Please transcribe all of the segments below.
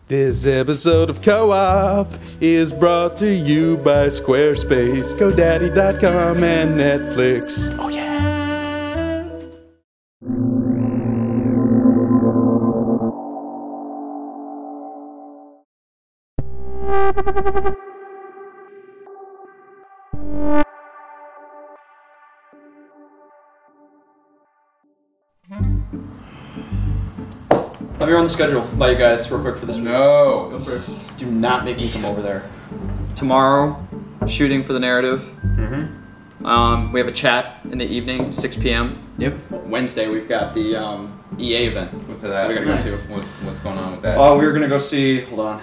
This episode of Co-op is brought to you by Squarespace, GoDaddy.com, and Netflix. Oh yeah! Let me run the schedule by you guys real quick for this week. No. Go for it. Do not make me come over there. Tomorrow, shooting for the narrative. We have a chat in the evening, 6 p.m. Yep. Wednesday, we've got the EA event. What's that? We gotta go to. What's going on with that? Oh, we were gonna go see, hold on.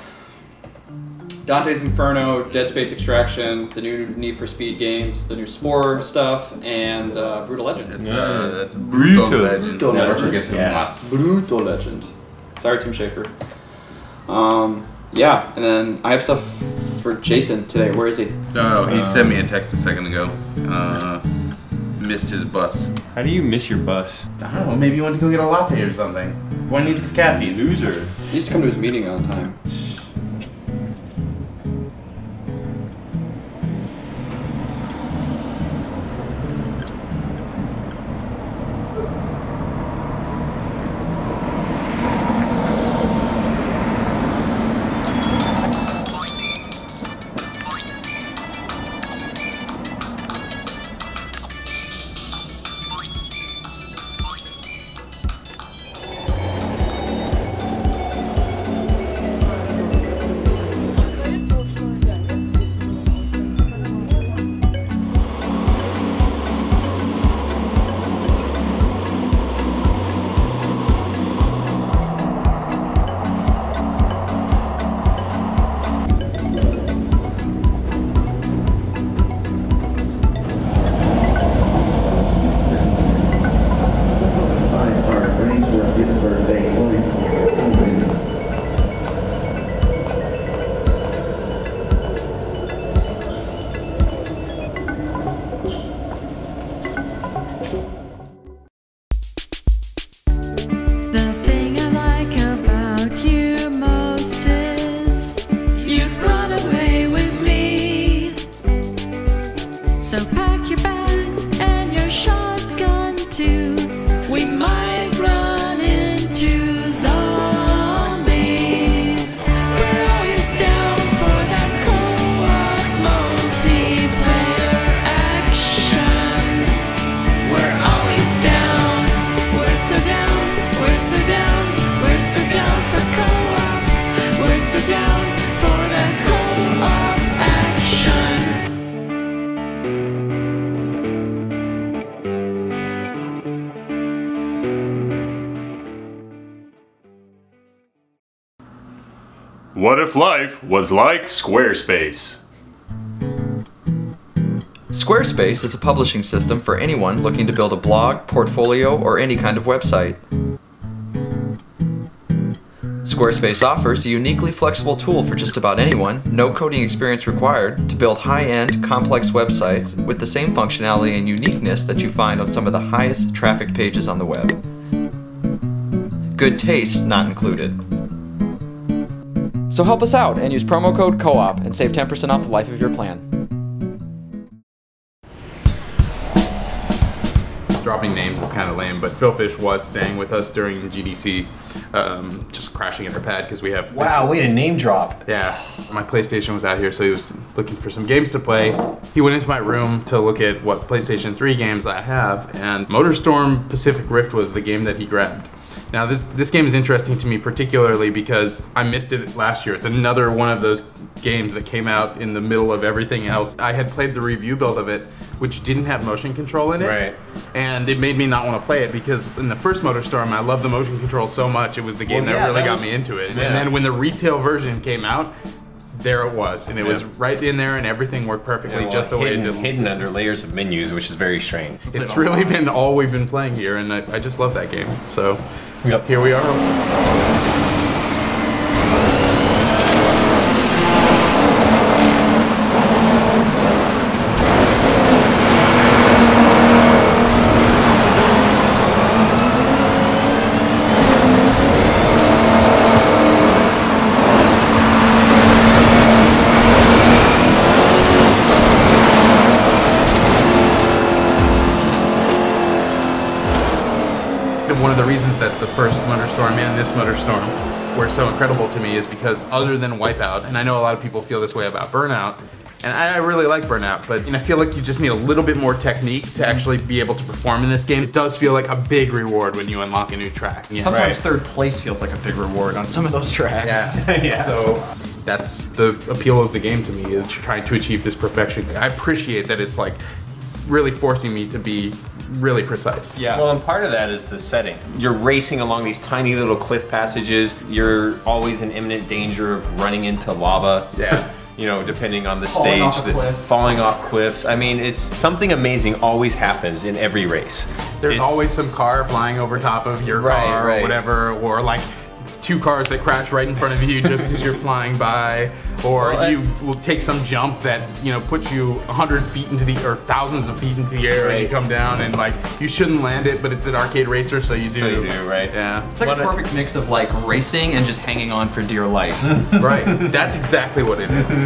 Dante's Inferno, Dead Space Extraction, the new Need for Speed games, the new Spore stuff, and Brutal Legend. That's Brutal Legend. Brutal Never Legend. forget the nuts. Brutal Legend. Sorry, Tim Schafer. Yeah, and then I have stuff for Jason today. Where is he? Oh, he sent me a text a second ago. Missed his bus. How do you miss your bus? I don't know, maybe you went to go get a latte or something. One needs his caffeine. Loser. He needs to come to his meeting on time. The thing I like about you most is you've run away with me. So pack your bags and your shotgun too. We might run into zombies. We're always down for that co-op multiplayer action. We're always down. We're so down. We're so down, we're so down for co-op. We're so down for that co-op action. What if life was like Squarespace? Squarespace is a publishing system for anyone looking to build a blog, portfolio, or any kind of website. Squarespace offers a uniquely flexible tool for just about anyone, no coding experience required, to build high-end, complex websites with the same functionality and uniqueness that you find on some of the highest trafficked pages on the web. Good taste not included. So help us out and use promo code COOP and save 10% off the life of your plan. Dropping names is kind of lame, but Phil Fish was staying with us during the GDC, just crashing at our pad because we have... Wow, way to name drop. Yeah, my PlayStation was out here, so he was looking for some games to play. He went into my room to look at what PlayStation 3 games I have, and MotorStorm Pacific Rift was the game that he grabbed. Now this game is interesting to me particularly because I missed it last year. It's another one of those games that came out in the middle of everything else. I had played the review build of it, which didn't have motion control in it. Right. And it made me not want to play it because in the first MotorStorm, I loved the motion control so much. It was the game that really got me into it. Yeah. And then when the retail version came out, there it was. And it was right in there and everything worked perfectly just the way it did. Hidden under layers of menus, which is very strange. It's really been all we've been playing here, and I just love that game. So here we are. One of the reasons that the first MotorStorm and this MotorStorm were so incredible to me is because other than Wipeout, and I know a lot of people feel this way about Burnout, and I really like Burnout, but I feel like you just need a little bit more technique to actually be able to perform in this game. It does feel like a big reward when you unlock a new track. Yeah. Sometimes third place feels like a big reward on some of those tracks. Yeah. Yeah. So that's the appeal of the game to me, is trying to achieve this perfection. I appreciate that it's like really forcing me to be really precise. Yeah. Well, and part of that is the setting. You're racing along these tiny little cliff passages. You're always in imminent danger of running into lava. Yeah. You know, depending on the Falling stage, off a cliff. falling off cliffs. I mean, it's something amazing always happens in every race. There's It's- always some car flying over top of your Right, car or right. whatever, or like 2 cars that crash right in front of you just as you're flying by, or Well, you will take some jump that puts you 100 feet into the, or thousands of feet into the air, and you Right. come down and like you shouldn't land it, but it's an arcade racer, so you do. So you do, right? Yeah. It's like a perfect mix of like racing and just hanging on for dear life. Right. That's exactly what it is.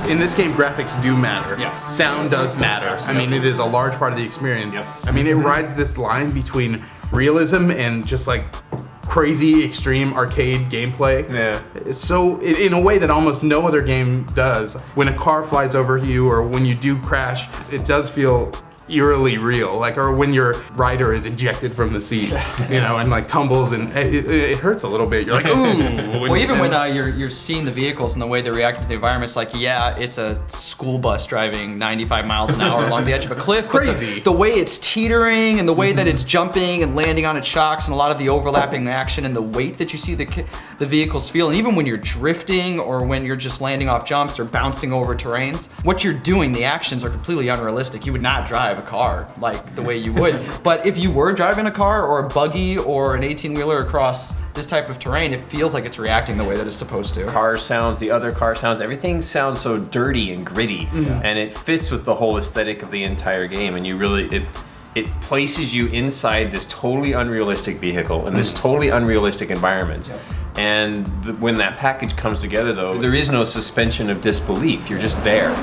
In this game, graphics do matter. Yes. Sound does matter. I mean, it is a large part of the experience. Yep. I mean, it rides this line between realism and just like crazy, extreme arcade gameplay. Yeah. So, in a way that almost no other game does. When a car flies over you or when you do crash, it does feel eerily real, like, or when your rider is ejected from the seat, and like tumbles, and it hurts a little bit. You're like, ooh. Well, even when you're seeing the vehicles and the way they react to the environment, it's like, yeah, it's a school bus driving 95 miles an hour along the edge of a cliff. But Crazy. the way it's teetering and the way that it's jumping and landing on its shocks and a lot of the overlapping action and the weight that you see the vehicles feel, and even when you're drifting or when you're just landing off jumps or bouncing over terrains, what you're doing, the actions are completely unrealistic. You would not drive a car like the way you would. But if you were driving a car or a buggy or an 18-wheeler across this type of terrain, it feels like it's reacting the way that it's supposed to. Car sounds, the other car sounds, everything sounds so dirty and gritty, and it fits with the whole aesthetic of the entire game. And you really, it places you inside this totally unrealistic vehicle in this totally unrealistic environment. And when that package comes together, though, there is no suspension of disbelief. You're just there.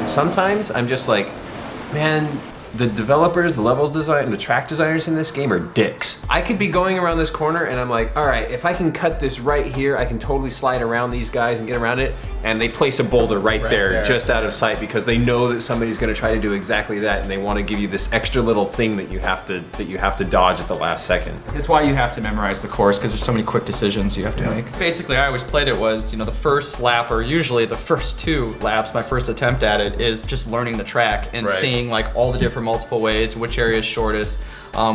Sometimes I'm just like, man, the developers, the levels design, the track designers in this game are dicks. I could be going around this corner and I'm like, all right, if I can cut this right here, I can totally slide around these guys and get around it. And they place a boulder right there, just out of sight, because they know that somebody's gonna try to do exactly that, and they want to give you this extra little thing that you have to dodge at the last second. It's why you have to memorize the course, because there's so many quick decisions you have to make. Basically, I always played it was, the first lap, or usually the first 2 laps, my first attempt at it is just learning the track and seeing like all the different multiple ways, which area is shortest,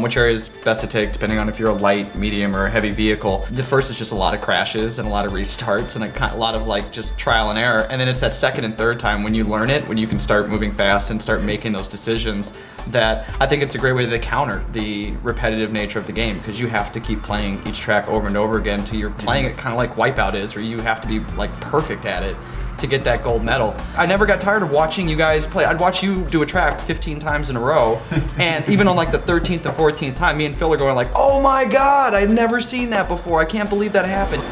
which area is best to take depending on if you're a light, medium, or heavy vehicle. The first is just a lot of crashes and a lot of restarts and a lot of like just trial and error. And then it's that second and third time when you learn it, when you can start moving fast and start making those decisions, that I think it's a great way to counter the repetitive nature of the game, because you have to keep playing each track over and over again till you're playing it kind of like Wipeout is, where you have to be like perfect at it to get that gold medal. I never got tired of watching you guys play. I'd watch you do a track 15 times in a row, and even on like the 13th or 14th time, me and Phil are going like, oh my God, I've never seen that before. I can't believe that happened.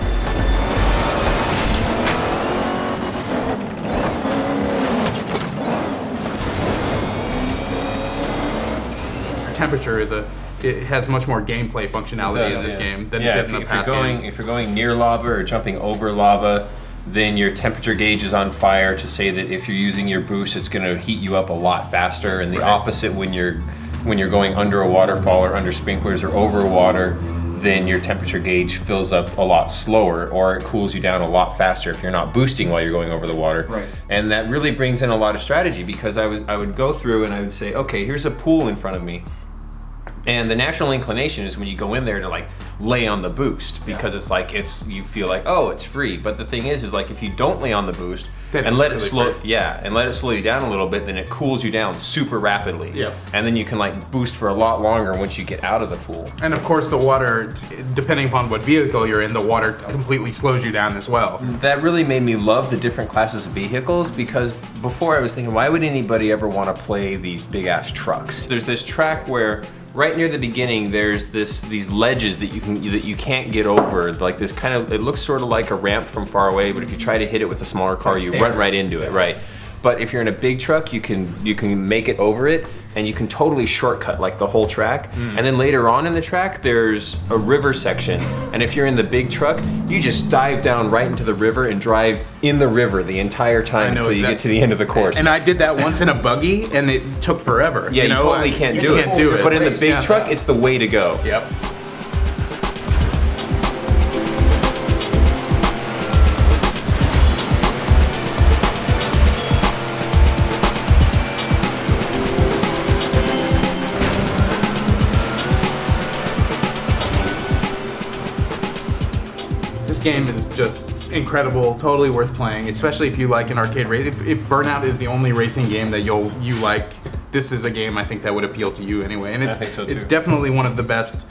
Temperature is it has much more gameplay functionality in this game than it did in the past game. If you're going near lava or jumping over lava, then your temperature gauge is on fire to say that if you're using your boost, it's going to heat you up a lot faster. And the opposite when you're going under a waterfall or under sprinklers or over water, then your temperature gauge fills up a lot slower, or it cools you down a lot faster if you're not boosting while you're going over the water. Right. And that really brings in a lot of strategy, because I would go through and I would say, okay, here's a pool in front of me. And the natural inclination is when you go in there to like lay on the boost, because it's like, you feel like, oh, it's free. But the thing is like if you don't lay on the boost, That and is let it really slow, quick. yeah, and let it slow you down a little bit, then it cools you down super rapidly. Yep. And then you can like boost for a lot longer once you get out of the pool. And of course the water, depending upon what vehicle you're in, the water completely slows you down as well. That really made me love the different classes of vehicles, because before I was thinking, why would anybody ever want to play these big ass trucks? There's this track where right near the beginning there's these ledges that you can't get over, like this kind of, it looks sort of like a ramp from far away, but if you try to hit it with a smaller car, you run right into it, right? But if you're in a big truck, you can make it over it, and you can totally shortcut like the whole track. And then later on in the track, there's a river section, and if you're in the big truck, you just dive down right into the river and drive in the river the entire time until you get to the end of the course. And I did that once in a buggy, and it took forever. Yeah, you totally can't do it. But in the big truck, it's the way to go. Yep. This game is just incredible, totally worth playing, especially if you like an arcade race. If Burnout is the only racing game that you like, this is a game I think that would appeal to you anyway. And it's, I think so too. It's definitely one of the best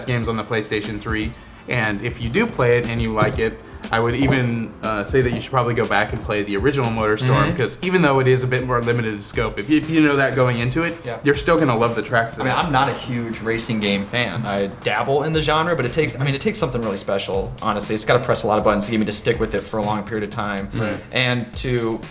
games on the PlayStation 3. And if you do play it and you like it, I would even say that you should probably go back and play the original MotorStorm, because even though it is a bit more limited in scope, if you know that going into it, you're still gonna love the tracks. I mean, I'm not a huge racing game fan. I dabble in the genre, but it takes something really special, honestly. It's got to press a lot of buttons to get me to stick with it for a long period of time. Right. And to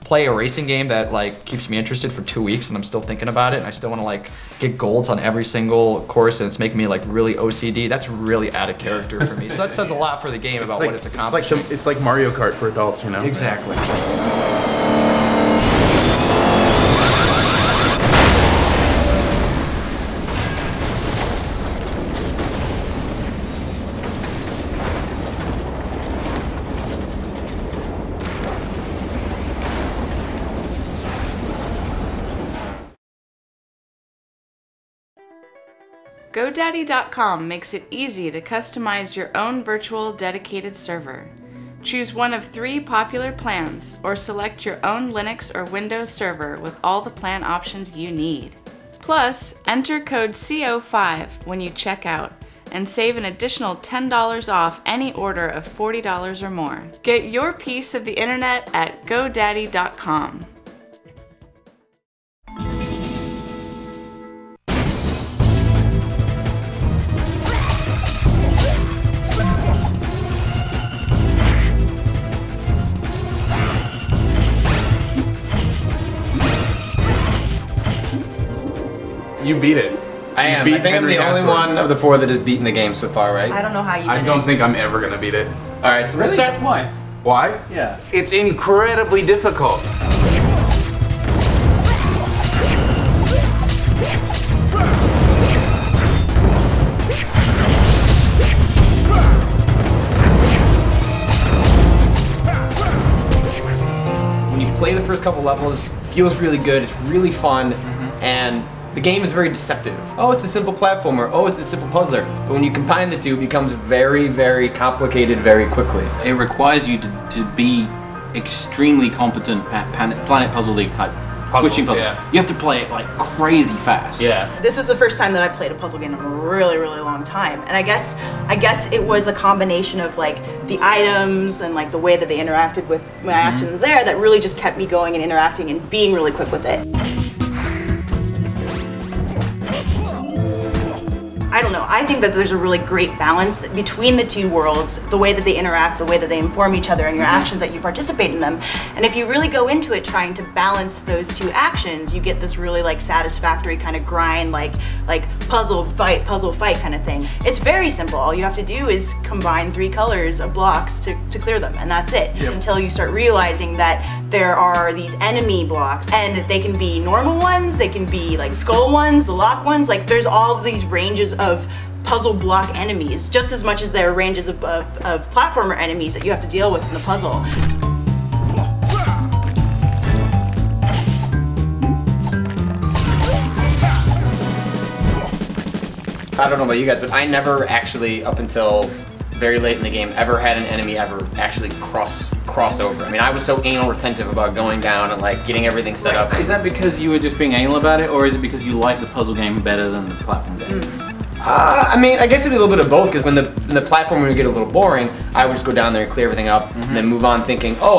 play a racing game that like keeps me interested for 2 weeks and I'm still thinking about it and I still want to like get golds on every single course and it's making me like really OCD, that's really out of character for me. So that says a lot for the game about what it's accomplishing. It's like Mario Kart for adults, you know? Exactly. GoDaddy.com makes it easy to customize your own virtual dedicated server. Choose one of 3 popular plans or select your own Linux or Windows server with all the plan options you need. Plus, enter code CO5 when you check out and save an additional $10 off any order of $40 or more. Get your piece of the internet at GoDaddy.com. You beat it. I am. beat I think I'm Henry the only Hathaway. one of the 4 that has beaten the game so far, right? I don't know how you I did don't it. think I'm ever gonna beat it. Alright, so let's start. Why? Why? Yeah. It's incredibly difficult. When you play the first couple levels, it feels really good, it's really fun, and the game is very deceptive. Oh, it's a simple platformer. Oh, it's a simple puzzler. But when you combine the two, it becomes very, very complicated very quickly. It requires you to be extremely competent at Planet Puzzle League type switching puzzle. yeah. You have to play it like crazy fast. Yeah. This was the first time that I played a puzzle game in a really, really long time. And I guess it was a combination of like the items and like the way that they interacted with my actions there that really just kept me going and interacting and being really quick with it. I don't know, I think that there's a really great balance between the two worlds, the way that they interact, the way that they inform each other and your actions that you participate in them. And if you really go into it trying to balance those two actions, you get this really like satisfactory kind of grind, like puzzle, fight kind of thing. It's very simple. All you have to do is combine 3 colors of blocks to clear them, and that's it. Yep. Until you start realizing that there are these enemy blocks, and they can be normal ones, they can be like skull ones, the lock ones, like there's all of these ranges of puzzle block enemies, just as much as there are ranges of platformer enemies that you have to deal with in the puzzle. I don't know about you guys, but I never actually, up until very late in the game, ever had an enemy ever actually cross over. I mean, I was so anal retentive about going down and like getting everything set up. Is that because you were just being anal about it, or is it because you like the puzzle game better than the platform game? I mean, I guess it'd be a little bit of both, because when the platform would get a little boring, I would just go down there and clear everything up, and then move on thinking, oh,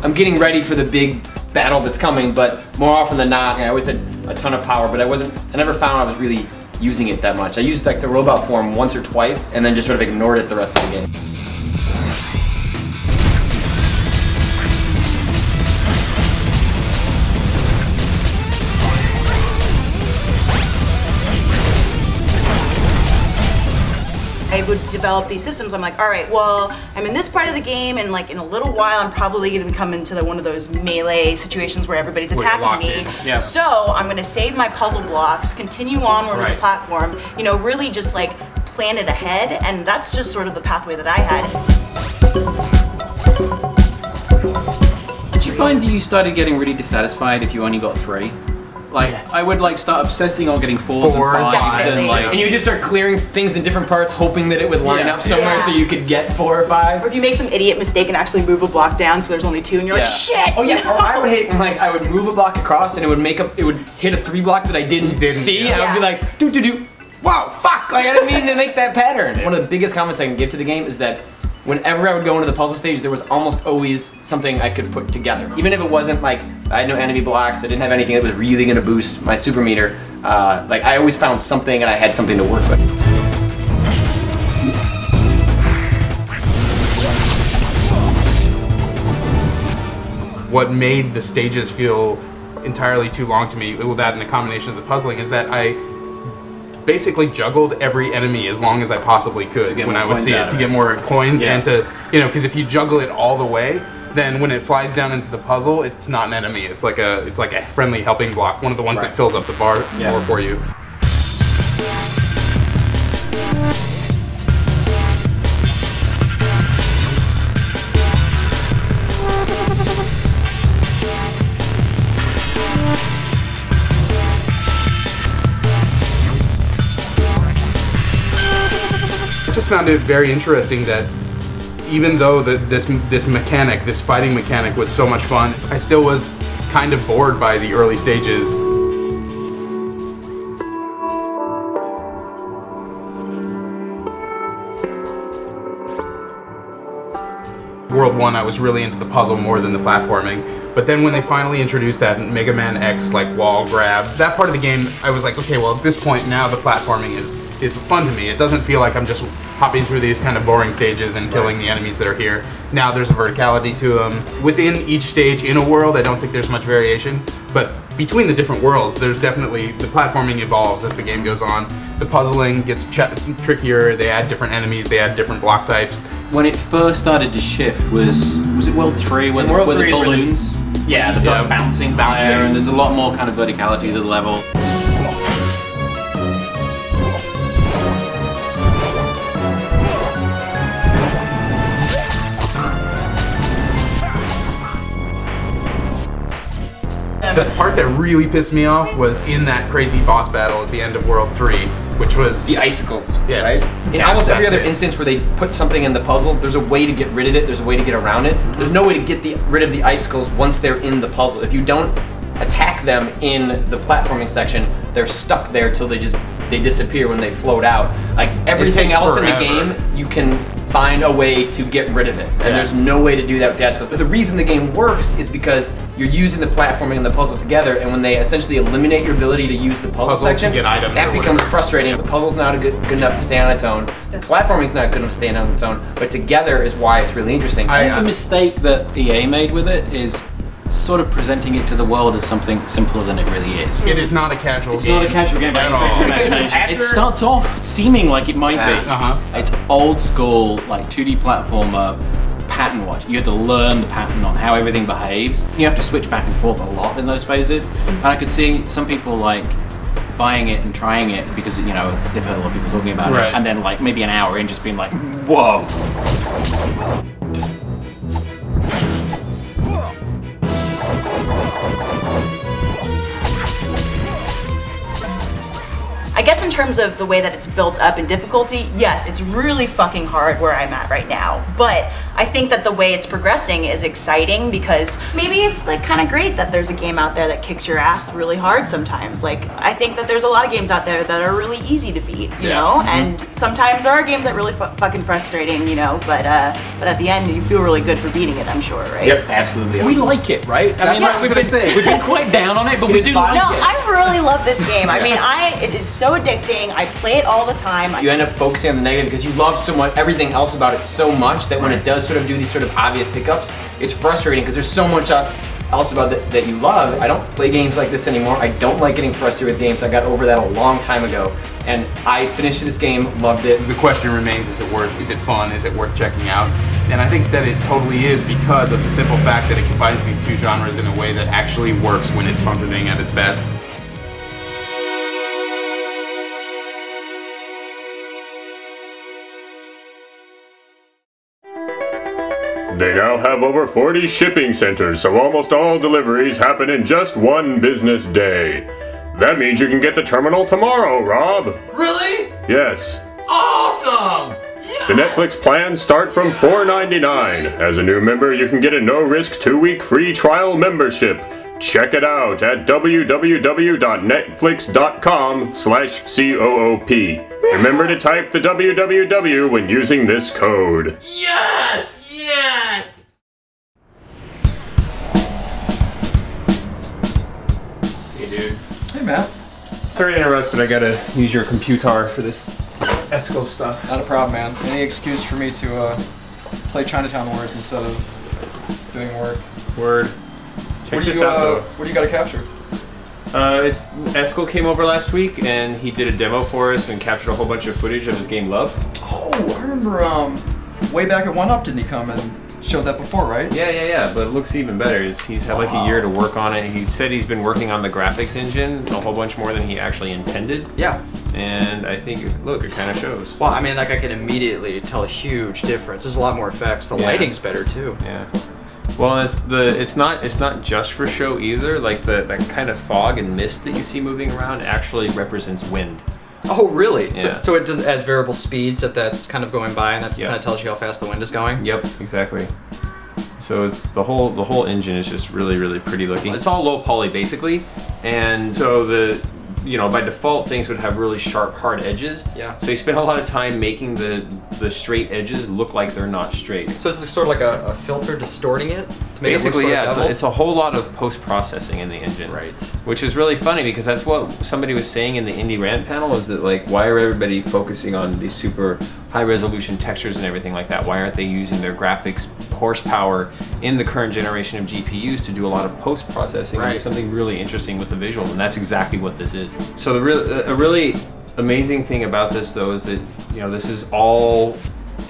I'm getting ready for the big battle that's coming. But more often than not, I always had a ton of power, but I never found I was really using it that much. I used like the robot form once or twice, and then just sort of ignored it the rest of the game. I would develop these systems. I'm like, all right, well, I'm in this part of the game, and like in a little while, I'm probably going to come into one of those melee situations where everybody's attacking me. Yeah. So I'm going to save my puzzle blocks, continue onward with the platform, you know, really just like plan it ahead, and that's just sort of the pathway that I had. Did you find you started getting really dissatisfied if you only got 3? Like, I would like start obsessing on getting 4s and 5s and like... And you just start clearing things in different parts, hoping that it would line up somewhere so you could get 4 or 5. Or if you make some idiot mistake and actually move a block down so there's only 2 and you're like, shit! Oh yeah, or I would hate when like I would move a block across and it would hit a 3 block that I didn't see, and I would be like, do. Wow, fuck! Like I didn't mean to make that pattern. One of the biggest comments I can give to the game is that whenever I would go into the puzzle stage, there was almost always something I could put together. Even if it wasn't like, I had no enemy blocks, I didn't have anything that was really gonna boost my super meter, like I always found something and I had something to work with. What made the stages feel entirely too long to me, with that and a combination of the puzzling, is that I basically juggled every enemy as long as I possibly could when I would see it, to get more coins and to, you know, because if you juggle it all the way, then when it flies down into the puzzle, it's not an enemy. It's like a friendly helping block, one of the ones that fills up the bar more for you. I just found it very interesting that even though this fighting mechanic was so much fun, I still was kind of bored by the early stages. World 1, I was really into the puzzle more than the platforming. But then when they finally introduced that Mega Man X like wall grab, that part of the game, I was like, okay, well at this point now the platforming is fun to me. It doesn't feel like I'm just hopping through these kind of boring stages and killing the enemies that are here. Now there's a verticality to them. Within each stage in a world, I don't think there's much variation, but between the different worlds, there's definitely, the platforming evolves as the game goes on. The puzzling gets trickier, they add different enemies, they add different block types. When it first started to shift, was it World 3 when the balloons? Yeah, the bouncing there, and there's a lot more kind of verticality to the level. The part that really pissed me off was in that crazy boss battle at the end of World 3, which was... the icicles, yes. Right? In almost every other instance where they put something in the puzzle, there's a way to get rid of it, there's a way to get around it. There's no way to get rid of the icicles once they're in the puzzle. If you don't attack them in the platforming section, they're stuck there till they disappear when they float out. Like everything else in the game, you can find a way to get rid of it. And there's no way to do that with the icicles. But the reason the game works is because you're using the platforming and the puzzle together, and when they essentially eliminate your ability to use the puzzle section, that becomes frustrating. The puzzle's not good enough to stay on its own. The platforming's not good enough to stay on its own, but together is why it's really interesting. The mistake that EA made with it is sort of presenting it to the world as something simpler than it really is. It is not a casual game. It's not a casual game by any stretch of the imagination. It starts off seeming like it might be. It's old school, like 2D platformer, pattern watch. You have to learn the pattern on how everything behaves. You have to switch back and forth a lot in those phases. And I could see some people like buying it and trying it because, you know, they've heard a lot of people talking about it, and then like maybe an hour in just being like, whoa. I guess in terms of the way that it's built up in difficulty, yes, it's really fucking hard where I'm at right now. But I think that the way it's progressing is exciting because maybe it's like kind of great that there's a game out there that kicks your ass really hard sometimes. Like, I think that there's a lot of games out there that are really easy to beat, you know? And sometimes there are games that are really fucking frustrating, you know? But at the end, you feel really good for beating it, I'm sure, right? Yep, absolutely. We like it, right? I mean, we've been quite down on it, but we do like it. No, I really love this game. I mean, it is so addicting. I play it all the time. You end up focusing on the negative because you love so much, everything else about it so much that when it does sort of do these sort of obvious hiccups, it's frustrating because there's so much else about that you love. I don't play games like this anymore. I don't like getting frustrated with games. I got over that a long time ago. And I finished this game, loved it. The question remains, is it fun? Is it worth checking out? And I think that it totally is because of the simple fact that it combines these two genres in a way that actually works when it's functioning at its best. They now have over 40 shipping centers, so almost all deliveries happen in just one business day. That means you can get the terminal tomorrow, Rob. Really? Yes. Awesome! The Netflix plans start from $4.99. As a new member, you can get a no-risk 2-week free trial membership. Check it out at www.netflix.com/COOP. Remember to type the www when using this code. Yes! Yes! Hey, dude. Hey, Matt. Sorry to interrupt, but I gotta use your computer for this ESCO stuff. Not a problem, man. Any excuse for me to play Chinatown Wars instead of doing work. Word. Check this out, though. What do you got to capture? Eskel came over last week and he did a demo for us and captured a whole bunch of footage of his game Love. Oh, I remember way back at 1UP didn't he come and showed that before, right? Yeah, but it looks even better. He's had like a year to work on it. He said he's been working on the graphics engine a whole bunch more than he actually intended. Yeah. And I think, look, it kind of shows. Well, I mean, like I can immediately tell a huge difference. There's a lot more effects. The lighting's better too. Yeah. Well, it's not just for show either. Like that kind of fog and mist that you see moving around actually represents wind. Oh, really? Yeah. So it does has variable speeds that's kind of going by, and that kind of tells you how fast the wind is going. Yep, exactly. So it's the whole engine is just really pretty looking. It's all low poly basically, and so by default things would have really sharp, hard edges. Yeah. So you spend a lot of time making the straight edges look like they're not straight. So it's sort of like a filter distorting it to make basically, it look it's a whole lot of post-processing in the engine. Right. Which is really funny because that's what somebody was saying in the Indie Rant panel, is that like, why are everybody focusing on these super high-resolution textures and everything like that? Why aren't they using their graphics horsepower in the current generation of GPUs to do a lot of post-processing and do something really interesting with the visual? And that's exactly what this is. So a really amazing thing about this though is that this is all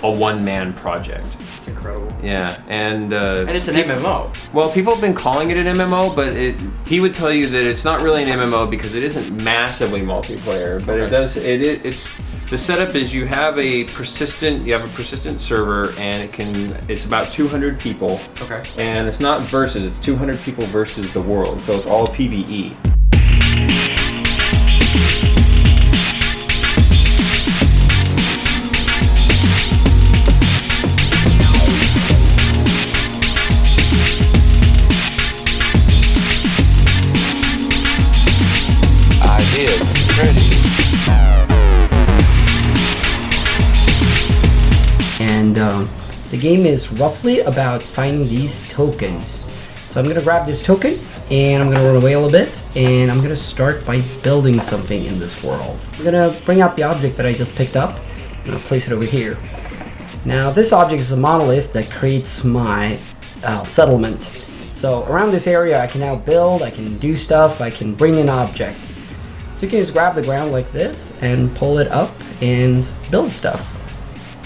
a one-man project. It's incredible. Yeah, and it's an MMO. Well, people have been calling it an MMO, but he would tell you that it's not really an MMO because it isn't massively multiplayer. But it's the setup is you have a persistent server, and it's about 200 people. Okay. And it's not versus, it's 200 people versus the world, so it's all PvE. And the game is roughly about finding these tokens. So I'm gonna grab this token and I'm gonna run away a little bit, and I'm gonna start by building something in this world. I'm gonna bring out the object that I just picked up. I'm gonna place it over here. Now this object is a monolith that creates my settlement. So around this area I can now build, I can do stuff, I can bring in objects. So you can just grab the ground like this and pull it up and build stuff.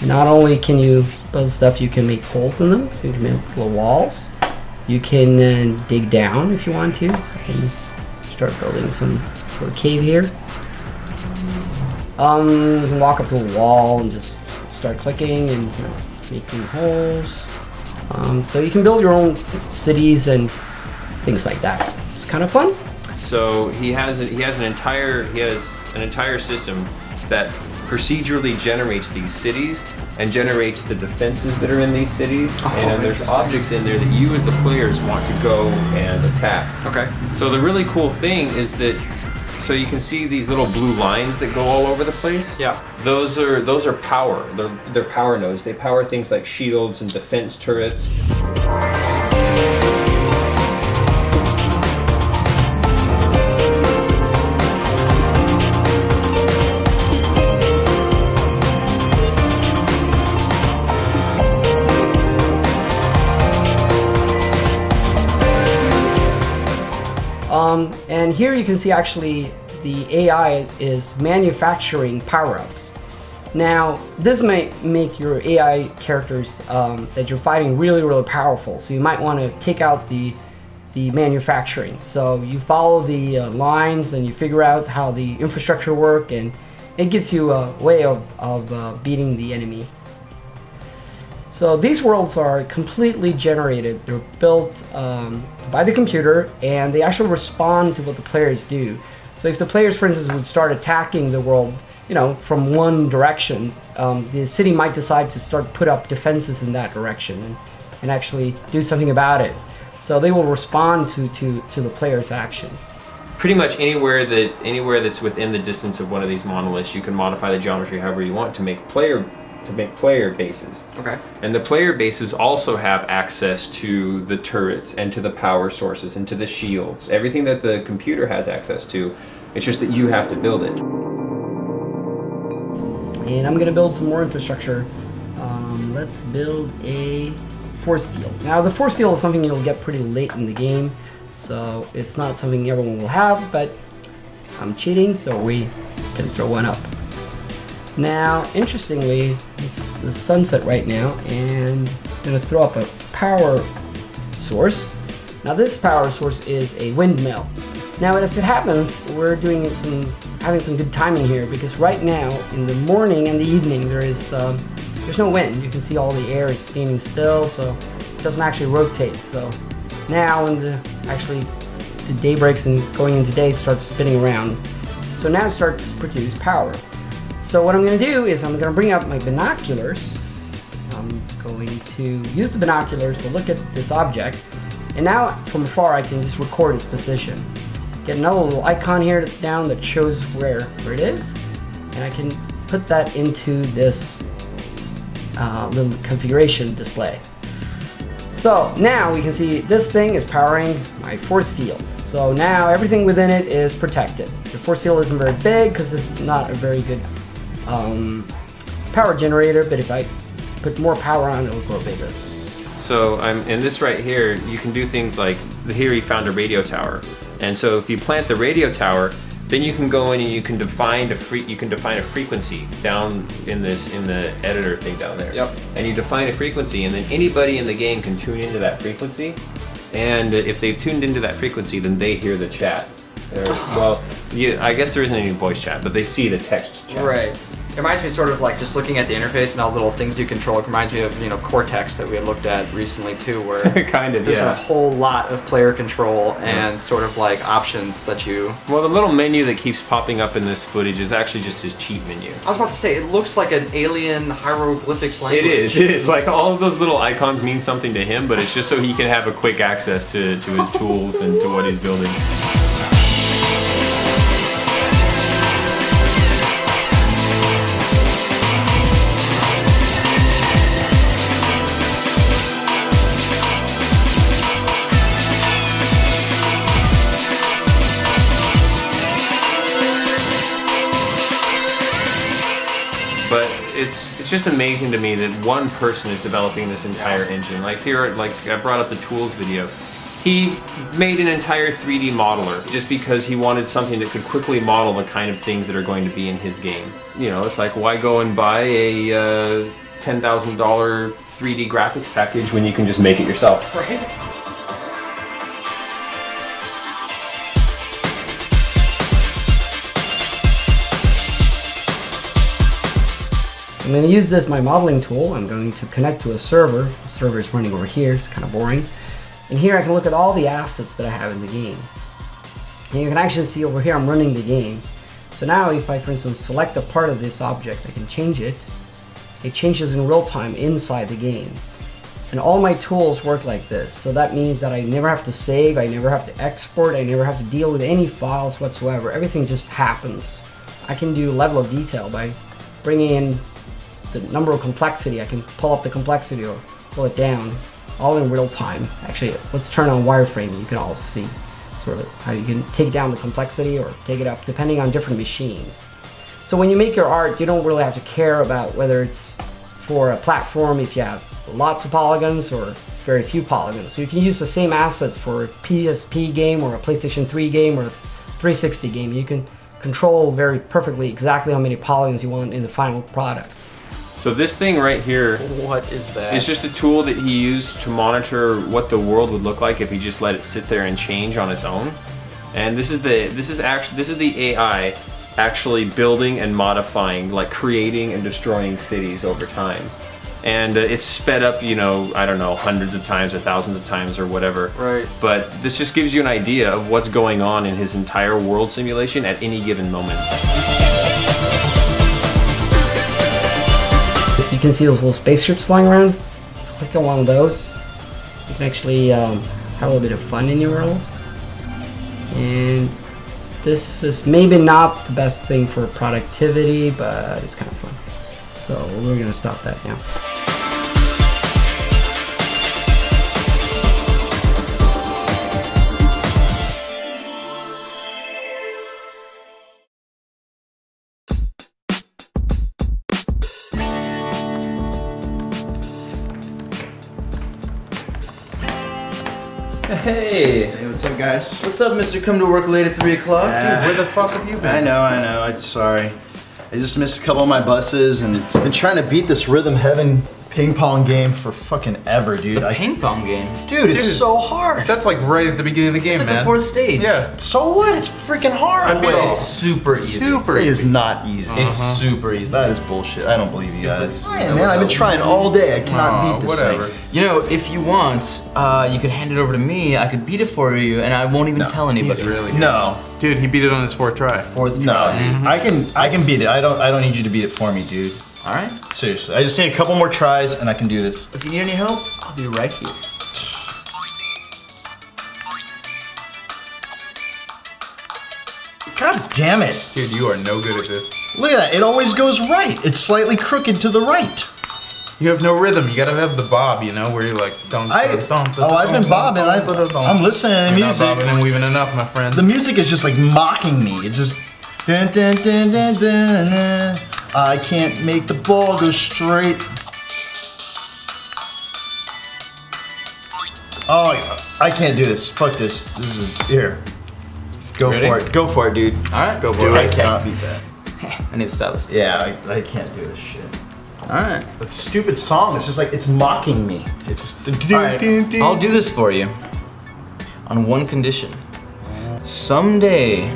Not only can you build stuff, you can make holes in them, so you can make little walls. You can dig down if you want to. I can start building some sort of cave here. You can walk up to a wall and just start clicking and making holes. So you can build your own cities and things like that. It's kind of fun. So he has an entire system that procedurally generates these cities and generates the defenses that are in these cities. And there's objects in there that you as the players want to go and attack. Okay. So the really cool thing is that, so you can see these little blue lines that go all over the place. Yeah. Those are power. They're power nodes. They power things like shields and defense turrets. And here you can see actually the AI is manufacturing power-ups. Now, this might make your AI characters that you're fighting really, really powerful. So you might want to take out the manufacturing. So you follow the lines and you figure out how the infrastructure work, and it gives you a way of beating the enemy. So these worlds are completely generated. They're built by the computer, and they actually respond to what the players do. So if the players, for instance, would start attacking the world, you know, from one direction, the city might decide to put up defenses in that direction and actually do something about it. So they will respond to the players' actions. Pretty much anywhere that's within the distance of one of these monoliths, you can modify the geometry however you want to make player bases. Okay. And the player bases also have access to the turrets and to the power sources and to the shields. Everything that the computer has access to. It's just that you have to build it. And I'm gonna build some more infrastructure. Let's build a force field. Now the force field is something you'll get pretty late in the game, so it's not something everyone will have, but I'm cheating, so we can throw one up. Now, interestingly, it's the sunset right now, and I'm gonna throw up a power source. Now this power source is a windmill. Now as it happens, we're having some good timing here, because right now, in the morning and the evening, there's no wind. You can see all the air is standing still, so it doesn't actually rotate. So now when the day breaks and going into day, it starts spinning around. So now it starts to produce power. So what I'm going to do is I'm going to bring up my binoculars. I'm going to use the binoculars to look at this object, and now from afar I can just record its position. Get another little icon here down that shows where it is, and I can put that into this little configuration display. So now we can see this thing is powering my force field. So now everything within it is protected. The force field isn't very big because it's not a very good power generator, but if I put more power on, it'll grow bigger. So in this right here, you can do things like, here he found a radio tower. And so if you plant the radio tower, then you can go in and you can define a frequency down in the editor thing down there. Yep. And you define a frequency, and then anybody in the game can tune into that frequency. And if they've tuned into that frequency, then they hear the chat. Well, I guess there isn't any voice chat, but they see the text chat. Right. It reminds me sort of like just looking at the interface and all the little things you control. It reminds me of, you know, Cortex that we had looked at recently too, where kind of, there's yeah, a whole lot of player control and sort of like options that you... Well, the little menu that keeps popping up in this footage is actually just his cheat menu. I was about to say, it looks like an alien hieroglyphics language. It is. Like all of those little icons mean something to him, but it's just so he can have a quick access to his tools and to what he's building. But it's just amazing to me that one person is developing this entire engine. Like here, like I brought up the tools video. He made an entire 3D modeler just because he wanted something that could quickly model the kind of things that are going to be in his game. You know, it's like, why go and buy a $10,000 3D graphics package when you can just make it yourself? Right. I'm going to use my modeling tool. I'm going to connect to a server. The server is running over here. It's kind of boring. And here I can look at all the assets that I have in the game. And you can actually see over here I'm running the game. So now if I, for instance, select a part of this object, I can change it. It changes in real time inside the game. And all my tools work like this. So that means that I never have to save, I never have to export, I never have to deal with any files whatsoever. Everything just happens. I can do level of detail by bringing in the number of complexity. I can pull up the complexity or pull it down, all in real time. Actually, let's turn on wireframe. You can all see sort of how you can take down the complexity or take it up depending on different machines. So when you make your art, you don't really have to care about whether it's for a platform if you have lots of polygons or very few polygons. So you can use the same assets for a PSP game or a PlayStation 3 game or a 360 game. You can control very perfectly exactly how many polygons you want in the final product. So this thing right here, what is that? It's just a tool that he used to monitor what the world would look like if he just let it sit there and change on its own. And this is the AI actually building and modifying, like creating and destroying cities over time. And it's sped up, you know, I don't know, hundreds of times or thousands of times or whatever. Right. But this just gives you an idea of what's going on in his entire world simulation at any given moment. You can see those little spaceships flying around. Click on one of those. You can actually have a little bit of fun in your world. And this is maybe not the best thing for productivity, but it's kind of fun. So we're gonna stop that now. Hey. Hey, what's up, guys? What's up, Mr. Come to Work Late at 3 o'clock? Yeah. Dude, where the fuck have you been? I know. I'm sorry. I just missed a couple of my buses and been trying to beat this Rhythm Heaven ping pong game for fucking ever, dude. The ping pong game? Dude, it's so hard. That's like right at the beginning of the game, It's like man. the fourth stage. Yeah. So what? It's freaking hard. I beat it. It's super easy. Super It is easy. not easy. It's super easy. That is bullshit. I don't believe you guys. Yeah, Man, I've been trying all day. I cannot beat this whatever. thing. You know, if you want, you could hand it over to me. I could beat it for you, and I won't even tell anybody. He's really good. No. Dude, he beat it on his fourth try. No. I can beat it. I don't need you to beat it for me, dude. All right. Seriously. I just need a couple more tries and I can do this. If you need any help, I'll be right here. God damn it. Dude, you are no good at this. Look at that. It always goes right. It's slightly crooked to the right. You have no rhythm. You gotta have the bob, you know, where you're like, don't. I've been bobbing. I'm listening to the You're music. not bobbing and weaving enough, my friend. The music is just like mocking me. It's just dun dun dun dun dun dun. I can't make the ball go straight. Oh, I can't do this. Fuck this. This is here. Go Ready? for it. Go for it, dude. All right. Go for it. I cannot beat that. I need a stylist. Yeah, I can't do this shit. All right. That stupid song. It's just like it's mocking me. It's just, All right. I'll do this for you. On one condition. Someday,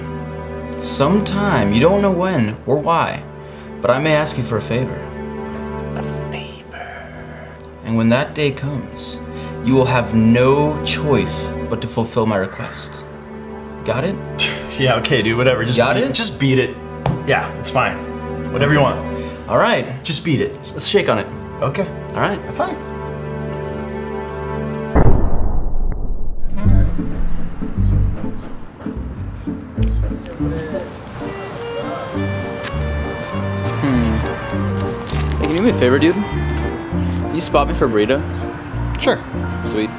sometime, you don't know when or why, but I may ask you for a favor. A favor. And when that day comes, you will have no choice but to fulfill my request. Got it? Yeah, okay, dude, whatever. Just Got beat, it? Just beat it. Yeah, it's fine. Whatever you want. All right. Just beat it. Let's shake on it. Okay. All right. Fine. Hey, can you do me a favor, dude? Can you spot me for a burrito? Sure. Sweet.